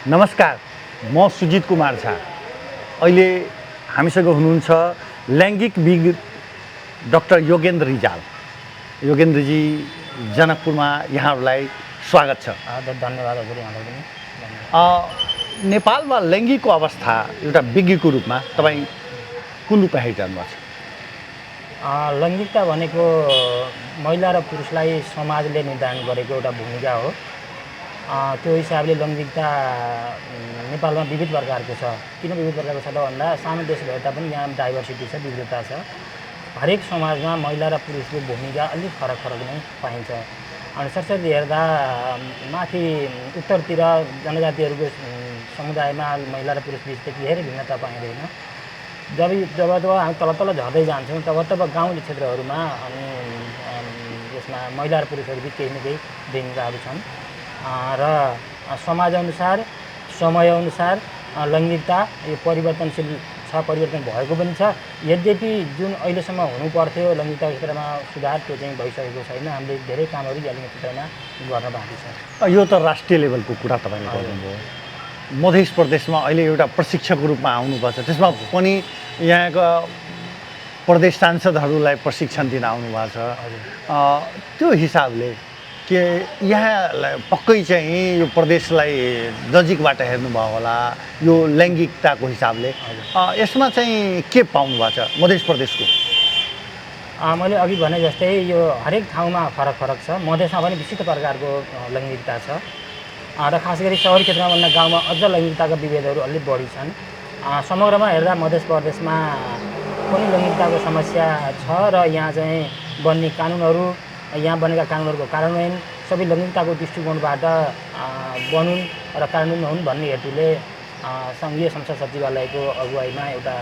नमस्कार, म सुजित कुमार झा। अहिले हामीसँग हुनुहुन्छ लैङ्गिक विज्ञ डाक्टर योगेन्द्र रिजाल। योगेन्द्रजी, जनकपुरमा यहाँहरूलाई स्वागत छ। धन्यवाद हजुर, यहाँलाई पनि धन्यवाद। नेपालमा लैङ्गिकको अवस्था एउटा विज्ञको रूपमा तपाईँ कुन रूपमा हेरिरहनु भएको छ? लैङ्गिकता भनेको महिला र पुरुषलाई समाजले निर्धारण गरेको एउटा भूमिका हो। त्यो हिसाबले लैङ्गिकता नेपालमा विविध प्रकारको छ। किन विविध प्रकारको छ त भन्दा सानो देश भए तापनि यहाँ डाइभर्सिटी छ, विविधता छ। हरेक समाजमा महिला र पुरुषको भूमिका अलिक फरक फरक नै पाइन्छ। अनि सरसरी हेर्दा माथि उत्तरतिर जनजातिहरूको समुदायमा महिला र पुरुष बिच त्यति धेरै भिन्नता पाइँदैन। जब हामी तल तल झर्दै जान्छौँ तब गाउँले क्षेत्रहरूमा अनि यसमा महिला र पुरुषहरू बिच केही न केही भिन्नताहरू छन् र समाजअनुसार समयअनुसार लैङ्गिकता यो परिवर्तनशील छ, परिवर्तन भएको पनि छ। यद्यपि जुन अहिलेसम्म हुनुपर्थ्यो लैङ्गिकताको क्षेत्रमा सुधार त्यो चाहिँ भइसकेको छैन। हामीले धेरै कामहरू लैङ्गिक क्षेत्रमा गर्न बाँकी छ। यो त राष्ट्रिय लेभलको कुरा तपाईँले गर्नुभयो। मध्य प्रदेशमा अहिले एउटा प्रशिक्षकको रूपमा आउनुभएको छ, त्यसमा पनि यहाँका प्रदेश सांसदहरूलाई प्रशिक्षण दिन आउनुभएको छ। त्यो हिसाबले के यहाँलाई पक्कै चाहिँ यो प्रदेशलाई नजिकबाट हेर्नुभयो होला यो लैङ्गिकताको हिसाबले। यसमा चाहिँ के पाउनु भएको छ मध्य प्रदेशको? मैले अघि भने जस्तै यो हरेक ठाउँमा फरक फरक छ। मधेसमा पनि विशिष्ट प्रकारको लैङ्गिकता छ र खास गरी सहरी क्षेत्रमा भन्दा गाउँमा अझ लैङ्गिकताका विभेदहरू अलिक बढी छन्। समग्रमा हेर्दा मध्य प्रदेशमा पनि लैङ्गिकताको समस्या छ र यहाँ चाहिँ बन्ने कानुनहरू, यहाँ बनेका कानुनहरूको कार्यान्वयन सबै लैङ्गिकताको दृष्टिकोणबाट बनुन् र कार्यान्वयन हुन् भन्ने हेतुले सङ्घीय संसद सचिवालयको अगुवाईमा एउटा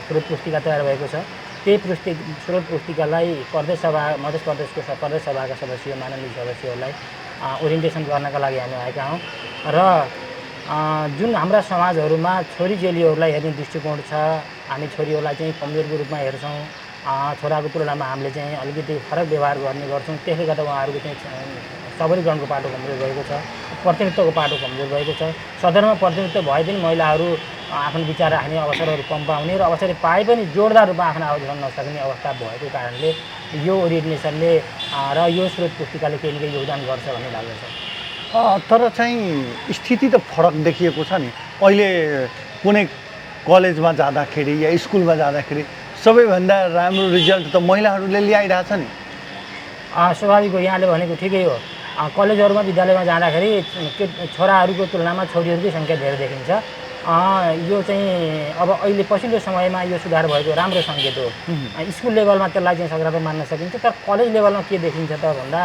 स्रोत पुस्तिका तयार भएको छ। त्यही स्रोत पुस्तिकालाई प्रदेश सभा, मध्य प्रदेशको प्रदेश सभाका सदस्य, माननीय सदस्यहरूलाई ओरिएन्टेसन गर्नका लागि हामी आएका हौँ र जुन हाम्रा समाजहरूमा छोरी चेलीहरूलाई हेर्ने दृष्टिकोण छ, हामी छोरीहरूलाई चाहिँ कमजोरको रूपमा हेर्छौँ, छोराको तुलनामा हामीले चाहिँ अलिकति फरक व्यवहार गर्ने गर्छौँ। त्यसले गर्दा उहाँहरूको चाहिँ सबलीकरणको पाटो कमजोर भएको छ, प्रतिनिधित्वको पाटो कमजोर भएको छ। सदनमा प्रतिनिधित्व भए पनि महिलाहरू आफ्नो विचार राख्ने अवसरहरू कम पाउने र अवसर पाए पनि जोडदार रूपमा आफ्नो आवाज उठाउन नसक्ने अवस्था भएको कारणले यो ओरिएन्टेसनले र यो स्रोत पुस्तिकाले केही न केही योगदान गर्छ भन्ने लाग्दछ। तर चाहिँ स्थिति त फरक देखिएको छ नि। अहिले कुनै कलेजमा जाँदाखेरि या स्कुलमा जाँदाखेरि सबैभन्दा राम्रो रिजल्ट त महिलाहरूले ल्याइरहेछ नि। स्वाभाविक हो, यहाँले भनेको ठिकै हो। कलेजहरूमा विद्यालयमा जाँदाखेरि छोराहरूको तुलनामा छोरीहरूकै सङ्ख्या धेरै देखिन्छ। यो चाहिँ अब अहिले पछिल्लो समयमा यो सुधार भएको राम्रो सङ्केत हो। स्कुल लेभलमा त्यसलाई चाहिँ सकारात्मक मान्न सकिन्छ। तर कलेज लेभलमा के देखिन्छ त भन्दा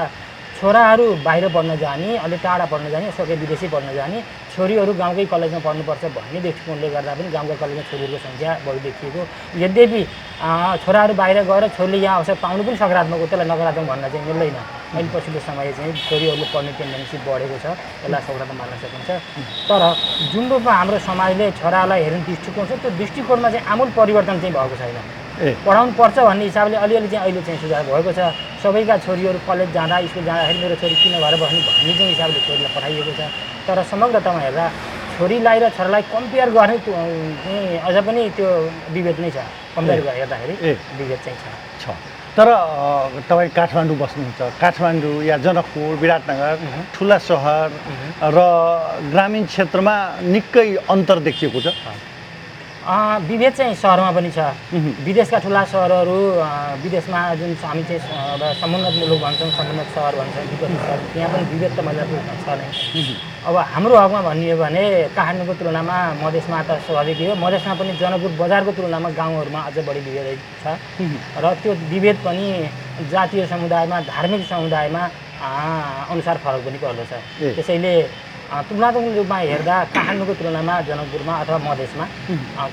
छोराहरू बाहिर पढ्न जाने, अलि टाढा पढ्न जाने, सके विदेशी पढ्न जाने, छोरीहरू गाउँकै कलेजमा पढ्नुपर्छ भन्ने दृष्टिकोणले गर्दा पनि गाउँका कलेजमा छोरीहरूको सङ्ख्या बढी देखिएको। यद्यपि छोराहरू बाहिर गएर छोरीले यहाँ अवसर पाउनु पनि सकारात्मक हो, त्यसलाई नकारात्मक भन्न चाहिँ मिल्दैन। अहिले पछिल्लो समय चाहिँ छोरीहरूले पढ्ने टेन्डेन्सी बढेको छ, यसलाई सकारात्मक मान्न सकिन्छ। तर जुन रूपमा हाम्रो समाजले छोरालाई हेर्ने दृष्टिकोण छ त्यो दृष्टिकोणमा चाहिँ आमूल परिवर्तन चाहिँ भएको छैन। पढाउनु पर्छ भन्ने हिसाबले अलिअलि चाहिँ अहिले चाहिँ सुधार भएको छ। सबैका छोरीहरू कलेज जाँदा, स्कुल जाँदाखेरि मेरो छोरी किन घर बस्ने भन्ने चाहिँ हिसाबले छोरीलाई पठाइएको छ। तर समग्रतामा हेर्दा छोरीलाई र छोरालाई कम्पेयर गर्ने चाहिँ अझ पनि त्यो विभेद नै छ। कम्पेयर हेर्दाखेरि विभेद चाहिँ छ। तर तपाईँ काठमाडौँ बस्नुहुन्छ, काठमाडौँ या जनकपुर, विराटनगर ठुला सहर र ग्रामीण क्षेत्रमा निकै अन्तर देखिएको छ। विभेद चाहिँ सहरमा पनि छ। विदेशका ठुला सहरहरू, विदेशमा जुन हामी चाहिँ समुन्नत मुलुक भन्छौँ, समुन्नत सहर भन्छौँ, विकसित सहर, त्यहाँ पनि विभेद त महिला छ नै। अब हाम्रो हकमा भनियो भने काठमाडौँको तुलनामा मधेसमा त स्वाभाविक हो। मधेसमा पनि जनकपुर बजारको तुलनामा गाउँहरूमा अझ बढी विभेद छ र त्यो विभेद पनि जातीय समुदायमा, धार्मिक समुदायमा अनुसार फरक पनि पर्दछ। त्यसैले तुलनात्मक रूपमा हेर्दा काठमाडौँको तुलनामा जनकपुरमा अथवा मधेसमा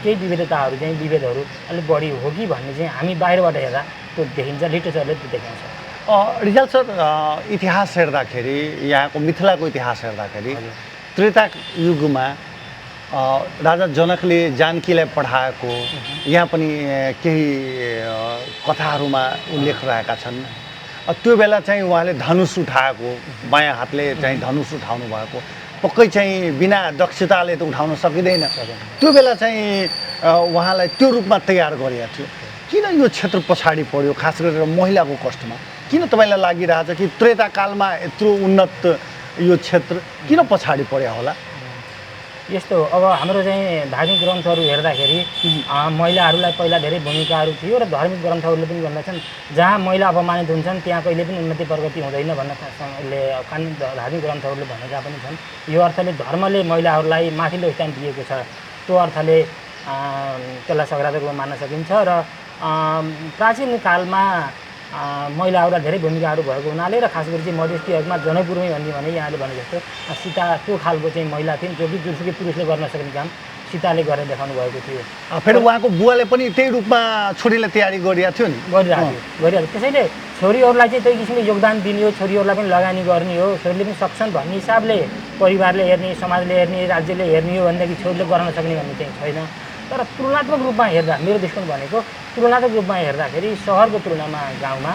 केही विविधताहरू चाहिँ विभेदहरू अलिक बढी हो कि भन्ने चाहिँ हामी बाहिरबाट हेर्दा त्यो देखिन्छ, लिटरेचरले त्यो देखाउँछ। रिजाल सर, इतिहास हेर्दाखेरि यहाँको मिथिलाको इतिहास हेर्दाखेरि त्रेता युगमा राजा जनकले जानकीलाई पढाएको यहाँ पनि केही कथाहरूमा उल्लेख रहेका छन्। त्यो बेला चाहिँ उहाँले धनुष उठाएको, बायाँ हातले चाहिँ धनुष उठाउनु भएको पक्कै चाहिँ बिना दक्षताले त उठाउन सकिँदैन। त्यो बेला चाहिँ उहाँलाई त्यो रूपमा तयार गरिएको थियो। किन यो क्षेत्र पछाडि पर्यो, खास गरेर महिलाको कष्टमा? किन तपाईँलाई लागिरहेछ कि त्रेताकालमा यत्रो उन्नत यो क्षेत्र किन पछाडि पर्यो होला? यस्तो अब हाम्रो चाहिँ धार्मिक ग्रन्थहरू हेर्दाखेरि महिलाहरूलाई पहिला धेरै भूमिकाहरू थियो र धार्मिक ग्रन्थहरूले पनि भन्दछन् जहाँ महिला अपमानित हुन्छन् त्यहाँ कहिले पनि उन्नति प्रगति हुँदैन भन्ने धार्मिक ग्रन्थहरूले भनेका पनि छन्। यो अर्थले धर्मले महिलाहरूलाई माथिल्लो स्थान दिएको छ, त्यो अर्थले त्यसलाई सकारात्मक रूपमा मान्न सकिन्छ। र प्राचीन कालमा महिलाहरूलाई धेरै भूमिकाहरू भएको हुनाले र खास गरी चाहिँ मधेसीहरूमा जनकपुरमै भन्ने भने यहाँले भने जस्तो सीता त्यो खालको चाहिँ महिला थिइन् जो कि जुनसुकै पुरुषले गर्न सक्ने काम सीताले गरेर देखाउनु भएको थियो। फेरि उहाँको बुवाले पनि त्यही रूपमा छोरीलाई तयारी गरिरहेको थियो नि, गरिरहेको थियो। त्यसैले छोरीहरूलाई चाहिँ त्यही किसिमको योगदान दिने हो, छोरीहरूलाई पनि लगानी गर्ने हो, छोरीले पनि सक्छन् भन्ने हिसाबले परिवारले हेर्ने, समाजले हेर्ने, राज्यले हेर्ने हो भनेदेखि छोरीले गर्न सक्ने भन्ने चाहिँ छैन। तर तुलनात्मक रूपमा हेर्दा मेरो दृष्टिकोण भनेको तुलनात्मक रूपमा हेर्दाखेरि सहरको तुलनामा गाउँमा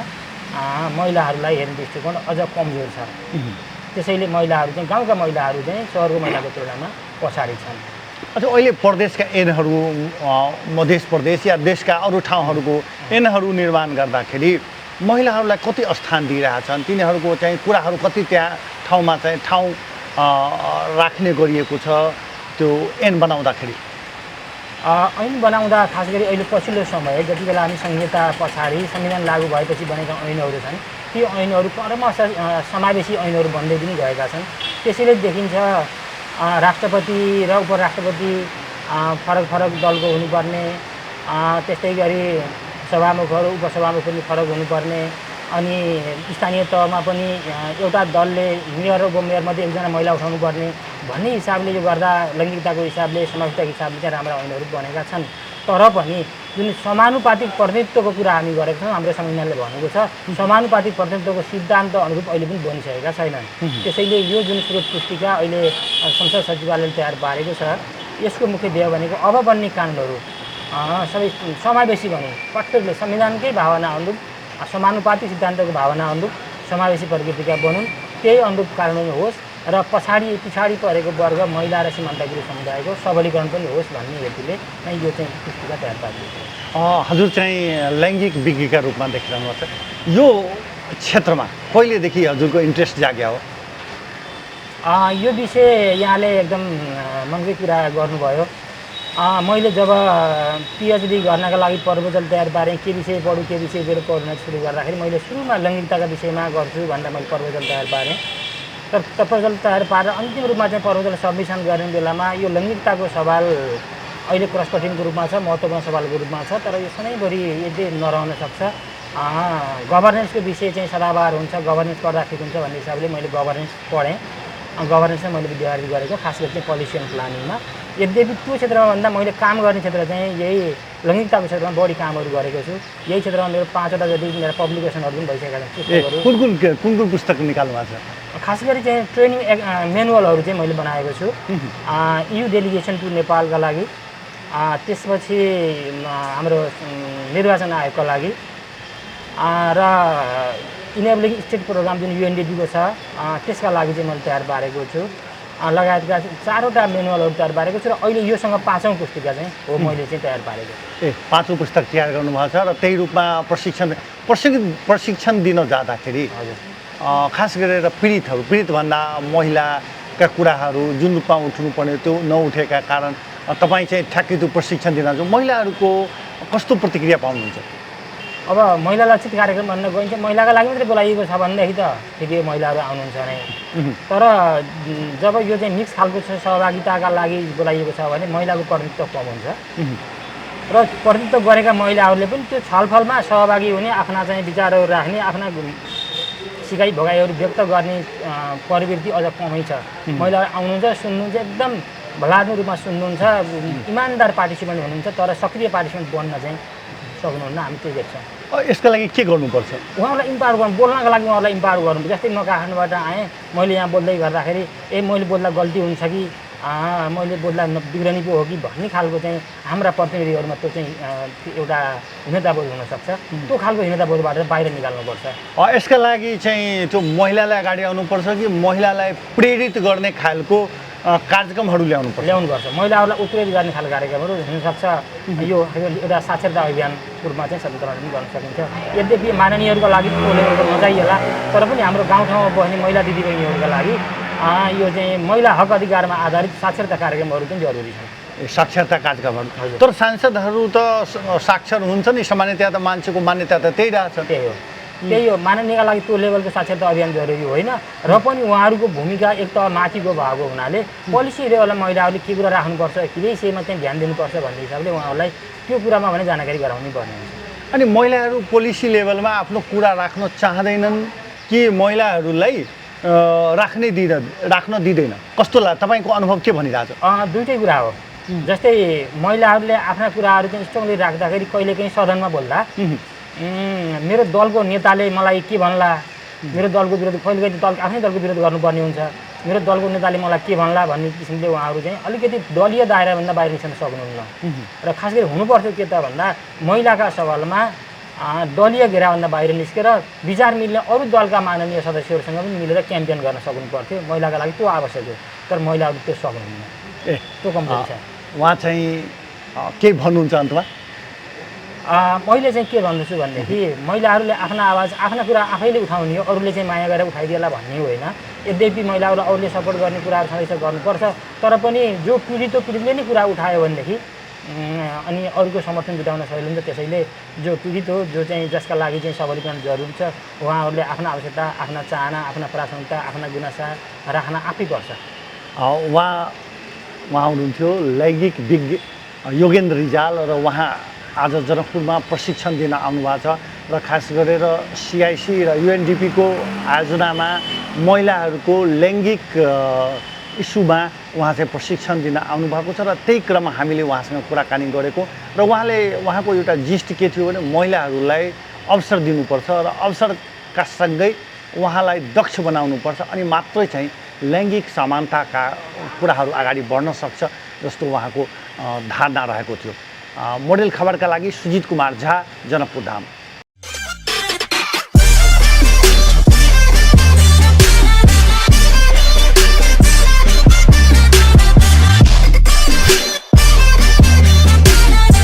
महिलाहरूलाई हेर्ने दृष्टिकोण अझ कमजोर छ। त्यसैले महिलाहरू चाहिँ गाउँका महिलाहरू चाहिँ सहरको महिलाको तुलनामा पछाडि छन्। अच्छा, अहिले प्रदेशका ऐनहरू मध्य प्रदेश या देशका अरू ठाउँहरूको ऐनहरू निर्माण गर्दाखेरि महिलाहरूलाई कति स्थान दिइरहेछन्, तिनीहरूको चाहिँ कुराहरू कति त्यहाँ ठाउँमा चाहिँ ठाउँ राख्ने गरिएको छ त्यो ऐन बनाउँदाखेरि? ऐन बनाउँदा खास गरी अहिले पछिल्लो समय जति बेला हामी संहिता पछाडि संविधान लागू भएपछि बनेका ऐनहरू छन् ती ऐनहरू क्रमशः समावेशी ऐनहरू बन्दै पनि गएका छन्। त्यसैले देखिन्छ राष्ट्रपति र उपराष्ट्रपति फरक फरक दलको हुनुपर्ने, त्यस्तै गरी सभामुखहरू उपसभामुख पनि फरक हुनुपर्ने, अनि स्थानीय तहमा पनि एउटा दलले मेयर र उपमेयरमध्ये एकजना महिला उठाउनु पर्ने भन्ने हिसाबले यो गर्दा लैङ्गिकताको हिसाबले समावेशिताको हिसाबले चाहिँ राम्रा ऐनहरू बनेका छन्। तर पनि जुन समानुपातिक प्रतिनिधित्वको कुरा हामी गरेका छौँ, हाम्रो संविधानले भनेको छ समानुपातिक प्रतिनिधित्वको सिद्धान्त अनुरूप अहिले पनि बनिसकेका छैनन्। त्यसैले यो जुन स्रोत पुस्तिका अहिले संसद सचिवालयले तयार पारेको छ यसको मुख्य ध्येय भनेको अब बन्ने कानुनहरू सबै समावेशी भनौँ, प्रत्येकले संविधानकै भावना अनुरूप समानुपातिक सिद्धान्तको भावना अनुरूप समावेशी प्रकृतिका बनुन्, त्यही अनुरूप कानुन होस् र पछाडि परेको वर्ग महिला र सीमान्तकृत समुदायको सबलीकरण पनि होस् भन्ने हेतुले नै यो चाहिँ पुस्तिका तयार पारिएको हो। हजुर चाहिँ लैङ्गिक विज्ञका रूपमा देखिरहनु भएको छ, यो क्षेत्रमा कहिलेदेखि हजुरको इन्ट्रेस्ट जाग्यो हो? यो विषय यहाँले एकदम मनकै कुरा गर्नुभयो। मैले जब पिएचडी गर्नका लागि प्रपोजल तयार पारेँ के विषय पढौँ के विषय लिएर पढ्न सुरु गर्दाखेरि मैले सुरुमा लैङ्गिकताका विषयमा गर्छु भनेर मैले प्रपोजल तयार पारेँ। तर प्रपोजल तयार पारेर अन्तिम रूपमा चाहिँ प्रपोजल सबमिसन गर्ने बेलामा यो लैङ्गिकताको सवाल अहिले क्रस कटिङको रूपमा छ, महत्त्वपूर्ण सवालको रूपमा छ, तर यो सधैँभरि यदि नरहन सक्छ। गभर्नेन्सको विषय चाहिँ सदाबहार हुन्छ, गभर्नेन्स पढ्दा ठिक हुन्छ भन्ने हिसाबले मैले गभर्नेन्स पढेँ। गभर्नेन्समा मैले विद्यार्थी गरेको खास गरी चाहिँ पोलिसी एन्ड प्लानिङमा। यद्यपि त्यो क्षेत्रमा भन्दा मैले काम गर्ने क्षेत्र चाहिँ यही लैङ्गिकताको क्षेत्रमा बढी कामहरू गरेको छु। यही क्षेत्रमा मेरो 5वटा जति मेरो पब्लिकेसनहरू पनि भइसकेका छन्। पुस्तकहरू कुन पुस्तक निकाल्नु भएको छ? खास गरी चाहिँ ट्रेनिङ म्यानुअलहरू चाहिँ मैले बनाएको छु EU डेलिगेसन टु नेपालका लागि, त्यसपछि हाम्रो निर्वाचन आयोगका लागि र इनेबलिङ स्टेट प्रोग्राम जुन UNDP को छ त्यसका लागि चाहिँ मैले तयार पारेको छु। लगायतका 4वटा म्यानुअलहरू तयार पारेको छु र अहिले योसँग 5औँ पुस्तिका चाहिँ हो मैले चाहिँ तयार पारेको। 5औँ पुस्तक तयार गर्नुभएको छ र त्यही रूपमा प्रशिक्षण दिन जाँदाखेरि खास गरेर पीडित भन्दा महिलाका कुराहरू जुन रूपमा उठ्नुपर्ने त्यो नउठेका कारण तपाईँ चाहिँ ठ्याक्कै त्यो प्रशिक्षण दिन जान्छ, महिलाहरूको कस्तो प्रतिक्रिया पाउनुहुन्छ? अब महिला लक्षित कार्यक्रम भन्न गइन्छ, महिलाका लागि मात्रै बोलाइएको छ भनेदेखि त ठिकै महिलाहरू आउनुहुन्छ नै। तर जब यो चाहिँ मिक्स खालको सहभागिताका लागि बोलाइएको छ भने महिलाको प्रतिनिधित्व कम हुन्छ र प्रतिनिधित्व गरेका महिलाहरूले पनि त्यो छलफलमा सहभागी हुने, आफ्ना चाहिँ विचारहरू राख्ने, आफ्ना सिकाइ भोगाइहरू व्यक्त गर्ने प्रवृत्ति अझ कमै छ। महिलाहरू आउनुहुन्छ, सुन्नुहुन्छ, एकदम भलाद्मी रूपमा सुन्नुहुन्छ, इमान्दार पार्टिसिपेन्ट हुनुहुन्छ, तर सक्रिय पार्टिसिपेन्ट बन्न चाहिँ सक्नुहुन्न। हामी त्यो देख्छौँ। यसका लागि के गर्नुपर्छ? उहाँहरूलाई इम्पावर गर्नु, बोल्नका लागि उहाँहरूलाई इम्पावर गर्नु। जस्तै म काठमाडौँबाट आएँ, मैले यहाँ बोल्दै गर्दाखेरि मैले बोल्दा गल्ती हुन्छ कि मैले बोल्दा बिग्रनी पो हो कि भन्ने खालको चाहिँ हाम्रा प्रतिनिधिहरूमा त्यो चाहिँ एउटा हीनताबोध हुनसक्छ। त्यो खालको हीनताबोधबाट बाहिर निकाल्नुपर्छ। यसका लागि चाहिँ त्यो महिलालाई अगाडि आउनुपर्छ कि महिलालाई प्रेरित गर्ने खालको कार्यक्रमहरू ल्याउनुपर्छ। महिलाहरूलाई उत्प्रेरित गर्ने खालको कार्यक्रमहरू हुनसक्छ। यो एउटा साक्षरता अभियानको रूपमा चाहिँ सञ्चालन पनि गर्न सकिन्छ। यद्यपि माननीयहरूको लागि त्यो लेभलको नजाइएला, तर पनि हाम्रो गाउँठाउँमा बस्ने महिला दिदीबहिनीहरूका लागि यो चाहिँ महिला हक अधिकारमा आधारित साक्षरता कार्यक्रमहरू पनि जरुरी छन्। साक्षरता कार्यक्रमहरू। तर सांसदहरू त साक्षर हुन्छ नि, सामान्यतया त मान्छेको मान्यता त त्यही रहेछ। त्यही हो माननीयका लागि त्यो लेभलको साक्षरता अभियान जरुरी होइन। र पनि उहाँहरूको भूमिका एक त माथिको भएको हुनाले पोलिसी लेभलमा महिलाहरूले के कुरा राख्नुपर्छ, के विषयमा चाहिँ ध्यान दिनुपर्छ भन्ने हिसाबले उहाँहरूलाई त्यो कुरामा भने जानकारी गराउनै पर्ने हुन्छ। अनि महिलाहरू पोलिसी लेभलमा आफ्नो कुरा राख्न चाहँदैनन् कि महिलाहरूलाई राख्न दिँदैन? कस्तो लाग्छ, तपाईँको अनुभव के भनिरहेछ? दुइटै कुरा हो। जस्तै महिलाहरूले आफ्ना कुराहरू चाहिँ स्ट्रङली राख्दाखेरि कहिलेकाहीँ सदनमा बोल्दा मेरो दलको नेताले मलाई के भन्ला, मेरो दलको विरोध कहिलेकाहीँ आफ्नै दलको विरोध गर्नुपर्ने हुन्छ, मेरो दलको नेताले मलाई के भन्ला भन्ने किसिमले उहाँहरू चाहिँ अलिकति दलीय दायराभन्दा बाहिर निस्कन सक्नुहुन्न। र खास गरी हुनुपर्थ्यो के त भन्दा महिलाका सवालमा दलीय घेराभन्दा बाहिर निस्केर विचार मिल्ने अरू दलका माननीय सदस्यहरूसँग पनि मिलेर क्याम्पेन गर्न सक्नु पर्थ्यो। महिलाका लागि त्यो आवश्यक हो, तर महिलाहरू त्यो सक्नुहुन्न। त्यो कमजोरी छ। उहाँ चाहिँ के भन्नुहुन्छ अन्तमा? मैले चाहिँ के भन्दैछु भनेदेखि महिलाहरूले आफ्ना आवाज आफ्ना कुरा आफैले उठाउने हो, अरूले चाहिँ माया गरेर उठाइदिएला भन्ने होइन। यद्यपि महिलाहरूलाई अरूले सपोर्ट गर्ने कुराहरू छँदैछ गर्नुपर्छ, तर पनि जो पीडितले नै कुरा उठायो भनेदेखि अनि अरूको समर्थन जुटाउन सकिन्छ। त्यसैले जो पीडित हो, जो चाहिँ जसका लागि चाहिँ सबलीकरण जरुरी छ, उहाँहरूले आफ्ना आवश्यकता, आफ्ना चाहना, आफ्ना प्राथमिकता, आफ्ना गुनासा राख्न आफै पर्छ। उहाँ हुनुहुन्थ्यो लैङ्गिक विज्ञ योगेन्द्र रिजाल र उहाँ आज जनकपुरमा प्रशिक्षण दिन आउनुभएको छ र खास गरेर सिआइसी र युएनडिपीको आयोजनामा महिलाहरूको लैङ्गिक इस्युमा उहाँ चाहिँ प्रशिक्षण दिन आउनुभएको छ र त्यही क्रममा हामीले उहाँसँग कुराकानी गरेको र उहाँको एउटा जिस्ट के थियो भने महिलाहरूलाई अवसर दिनुपर्छ र अवसरका सँगै उहाँलाई दक्ष बनाउनुपर्छ, अनि मात्रै चाहिँ लैङ्गिक समानताका कुराहरू अगाडि बढ्न सक्छ जस्तो उहाँको धारणा रहेको थियो। मोडेल खबरका लागि सुजित कुमार झा, जनकपुर धाम।